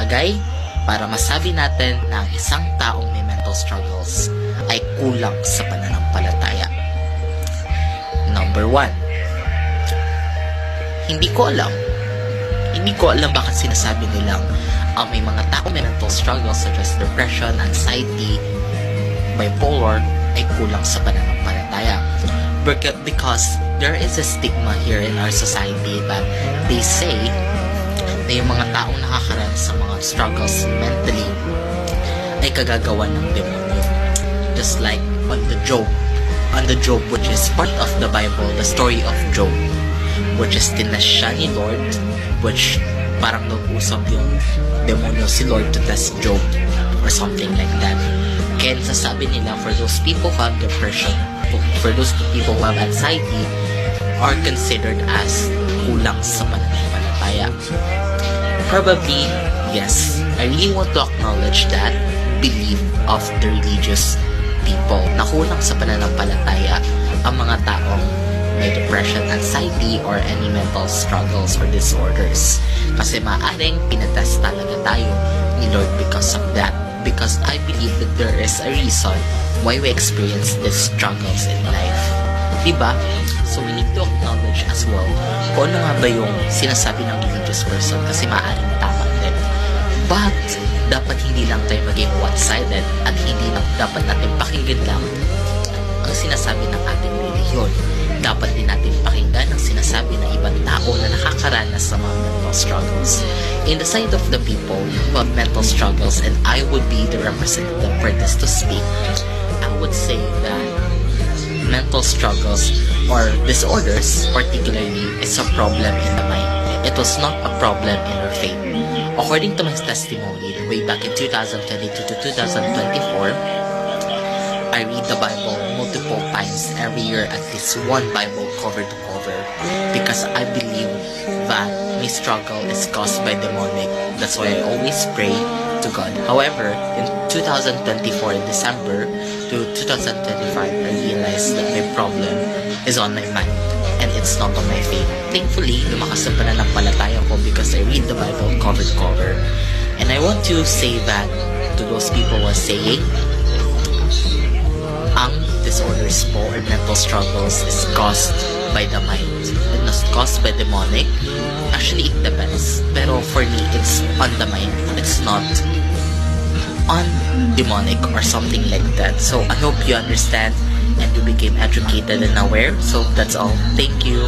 bagay para masabi natin na ang isang taong may mental struggles ay kulang sa pananampalataya. Number 1. Hindi ko alam bakit sinasabi nilang ang may mga tao may mental struggles such as depression, anxiety, bipolar ay kulang sa pananampalataya. Because there is a stigma here in our society that they say na yung mga taong nakakaranas sa mga struggles mentally ay kagagawa ng demonyo. Just like on the Job, which is part of the Bible, the story of Job, which is tinasya ni Lord, which parang nag-usap yung demonyo si Lord to test Job or something like that. Kaya sasabi nila for those people who have depression, for those people who have anxiety, are considered as kulang sa pananampalataya. Probably, yes, I really want to acknowledge that belief of the religious people na kulang sa pananampalataya ang mga taong may depression, anxiety, or any mental struggles or disorders. Kasi maaaring pinatest talaga tayo ni Lord because of that. Because I believe that there is a reason why we experience these struggles in life. Diba? So we need to acknowledge as well kung ano nga ba yung sinasabi ng religious person kasi maaaring tama din. But, dapat hindi lang tayo maging one-sided at hindi lang dapat natin pakinggan lang ang sinasabi ng ating relihiyon. Dapat din natin pakinggan ang sinasabi ng ibang tao na nakakaranas sa mga mental struggles. In the side of the people who have mental struggles, and I would be the representative for this to speak, I would say that mental struggles or disorders particularly is a problem in the mind. It was not a problem in our faith. According to my testimony, way back in 2022 to 2024, I read the Bible multiple times every year, at least one Bible cover to cover, because I believe that my struggle is caused by demonic. That's why I always pray to God. However, in 2024, in December to 2025, I realized that my problem is on my mind and it's not on my faith. Thankfully, lumakas ang pananampalataya ko because I read the Bible cover to cover. And I want to say that to those people who are saying ang disorders po or mental struggles is caused by the mind and not caused by demonic. Actually, it depends. Pero for me, it's on the mind. It's not on demonic or something like that. So I hope you understand and you became educated and aware. So that's all. Thank you.